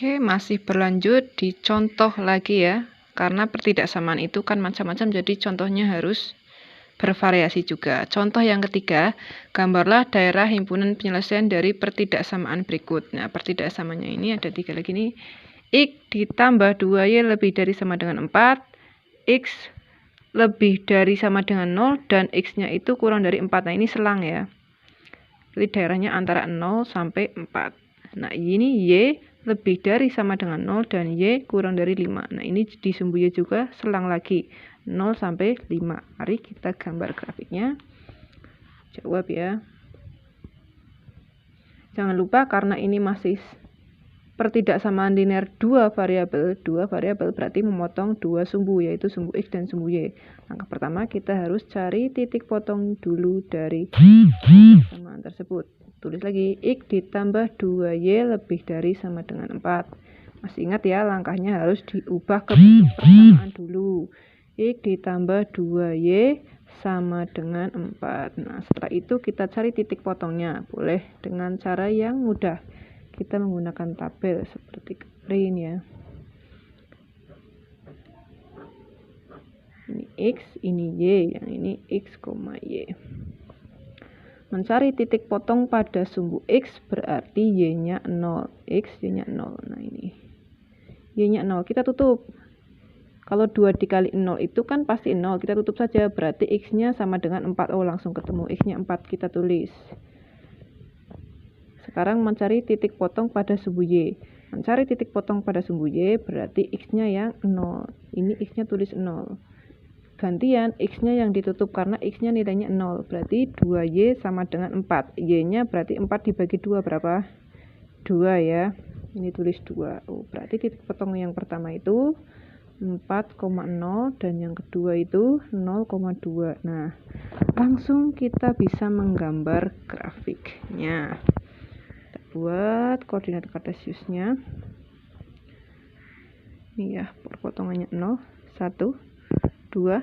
Oke, masih berlanjut di contoh lagi ya. Karena pertidaksamaan itu kan macam-macam, jadi contohnya harus bervariasi juga. Contoh yang ketiga, gambarlah daerah himpunan penyelesaian dari pertidaksamaan berikut. Nah, pertidaksamaannya ini ada 3 lagi nih. X ditambah 2Y lebih dari sama dengan 4, X lebih dari sama dengan 0, dan X-nya itu kurang dari 4. Nah, ini selang ya. Jadi daerahnya antara 0 sampai 4. Nah, ini Y lebih dari sama dengan 0 dan Y kurang dari 5. Nah, ini di sumbu Y juga selang lagi 0 sampai 5. Mari kita gambar grafiknya. Jawab ya. Jangan lupa karena ini masih pertidaksamaan linear dua variabel berarti memotong dua sumbu, yaitu sumbu X dan sumbu Y. Langkah pertama kita harus cari titik potong dulu dari persamaan tersebut. Tulis lagi, X ditambah 2Y lebih dari sama dengan 4. Masih ingat ya, langkahnya harus diubah ke bentuk persamaan dulu. X ditambah 2Y sama dengan 4. Nah, setelah itu kita cari titik potongnya. Boleh dengan cara yang mudah. Kita menggunakan tabel seperti kemarin ya. Ini X, ini Y, yang ini X, Y. Mencari titik potong pada sumbu X berarti Y-nya 0. X, Y-nya 0. Nah, ini. Y-nya 0. Kita tutup. Kalau 2 dikali 0 itu kan pasti 0. Kita tutup saja. Berarti X-nya sama dengan 4. Oh, langsung ketemu. X-nya 4. Kita tulis. Sekarang mencari titik potong pada sumbu Y. Mencari titik potong pada sumbu Y berarti X-nya yang 0. Ini X-nya tulis 0. Gantian X-nya yang ditutup karena X-nya nilainya 0. Berarti 2Y sama dengan 4. Y-nya berarti 4 dibagi 2 berapa? 2 ya. Ini tulis 2. Oh, berarti titik potong yang pertama itu 4,0 dan yang kedua itu 0,2. Nah, langsung kita bisa menggambar grafiknya. Kita buat koordinat kartesiusnya. Ini ya, perpotongannya 0, 1, 2,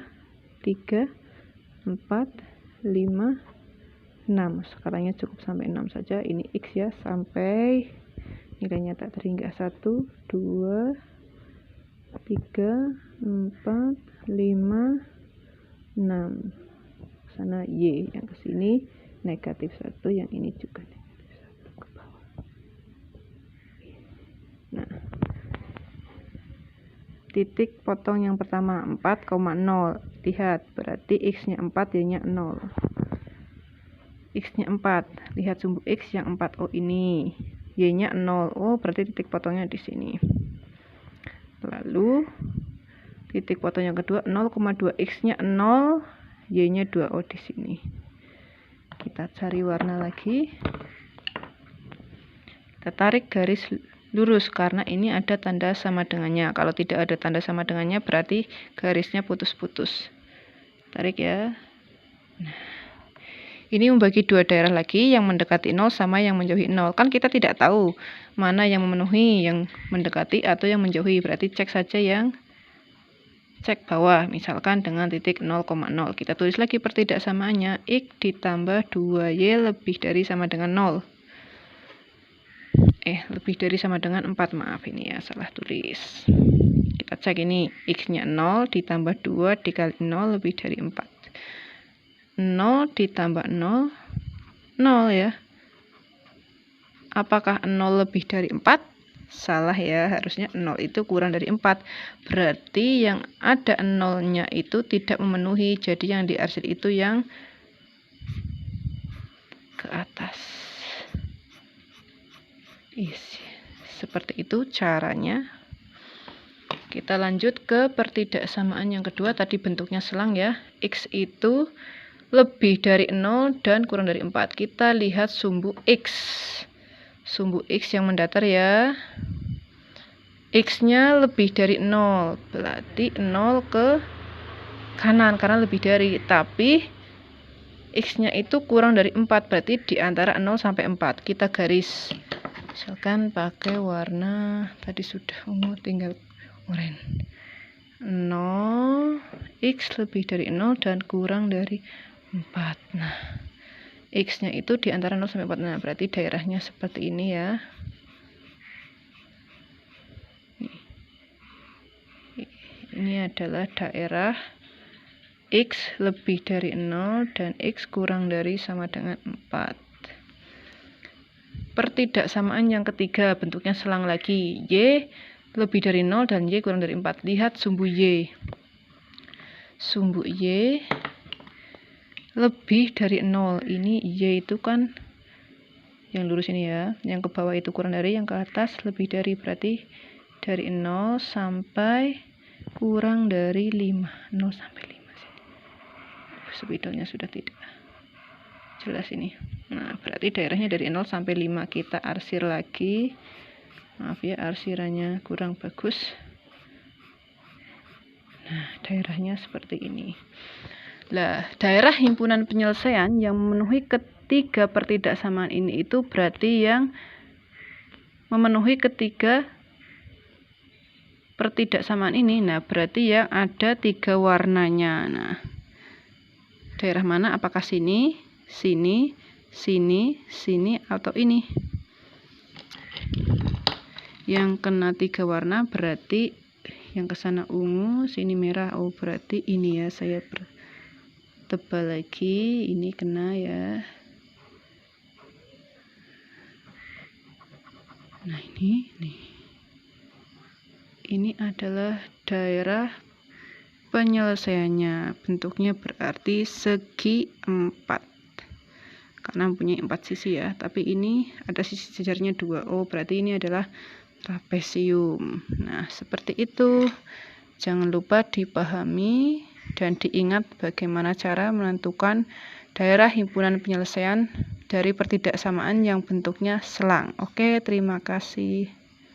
3, 4, 5, 6. Sekarangnya cukup sampai 6 saja. Ini X ya, sampai nilainya tak terhingga. 1, 2, 3, 4, 5, 6. Sana Y, yang kesini negatif 1, yang ini juga negatif 1 ke bawah. Nah, titik potong yang pertama 4,0. Lihat, berarti X-nya 4, Y-nya 0. X-nya 4. Lihat sumbu X yang 4. Oh, ini. Y-nya 0. Oh, berarti titik potongnya di sini. Lalu titik potong yang kedua 0,2. X-nya 0, Y-nya 2. Oh, di sini. Kita cari warna lagi. Kita tarik garis lurus karena ini ada tanda sama dengannya. Kalau tidak ada tanda sama dengannya berarti garisnya putus-putus. Tarik ya. Nah, ini membagi dua daerah lagi, yang mendekati 0 sama yang menjauhi 0. Kan kita tidak tahu mana yang memenuhi, yang mendekati atau yang menjauhi. Berarti cek saja yang cek bawah. Misalkan dengan titik 0,0. Kita tulis lagi pertidaksamaannya. X ditambah 2Y lebih dari sama dengan 0. Lebih dari sama dengan 4, maaf ini ya, salah tulis. Kita cek ini, X-nya 0 ditambah 2 dikali 0 lebih dari 4. 0 ditambah 0, 0 ya. Apakah 0 lebih dari 4? Salah ya, harusnya 0 itu kurang dari 4. Berarti yang ada 0-nya itu tidak memenuhi, jadi yang diarsir itu yang ke atas. Seperti itu caranya. Kita lanjut ke pertidaksamaan yang kedua. Tadi bentuknya selang ya. X itu lebih dari 0 dan kurang dari 4. Kita lihat sumbu X. Sumbu X yang mendatar ya. X-nya lebih dari 0. Berarti 0 ke kanan karena lebih dari. Tapi X-nya itu kurang dari 4. Berarti di antara 0 sampai 4. Kita garis. Misalkan pakai warna tadi sudah ungu, tinggal oranye. 0, X lebih dari 0 dan kurang dari 4. Nah, X-nya itu di antara 0 sampai 4. Nah, berarti daerahnya seperti ini ya. Ini adalah daerah X lebih dari 0 dan X kurang dari sama dengan 4. Pertidaksamaan yang ketiga, bentuknya selang lagi. Y lebih dari 0 dan Y kurang dari 4. Lihat sumbu Y. Sumbu Y lebih dari 0. Ini Y itu kan yang lurus ini ya. Yang ke bawah itu kurang dari, yang ke atas lebih dari. Berarti dari 0 sampai kurang dari 5. 0 sampai 5 sih. Spidolnya sudah tidak jelas ini. Nah, berarti daerahnya dari 0 sampai 5. Kita arsir lagi. Maaf ya, arsirannya kurang bagus. Nah, daerahnya seperti ini. Nah, daerah himpunan penyelesaian yang memenuhi ketiga pertidaksamaan ini itu berarti yang memenuhi ketiga pertidaksamaan ini. Nah, berarti yang ada 3 warnanya. Nah, daerah mana? Apakah sini, sini, sini, sini, atau ini? Yang kena 3 warna berarti yang kesana ungu, sini merah. Oh, berarti ini ya, saya tebal lagi. Ini kena ya. Nah, ini nih. Ini adalah daerah penyelesaiannya. Bentuknya berarti segi 4. Karena mempunyai 4 sisi ya. Tapi ini ada sisi sejarnya 2. Oh, berarti ini adalah trapesium. Nah, seperti itu. Jangan lupa dipahami dan diingat bagaimana cara menentukan daerah himpunan penyelesaian dari pertidaksamaan yang bentuknya selang. Oke, terima kasih.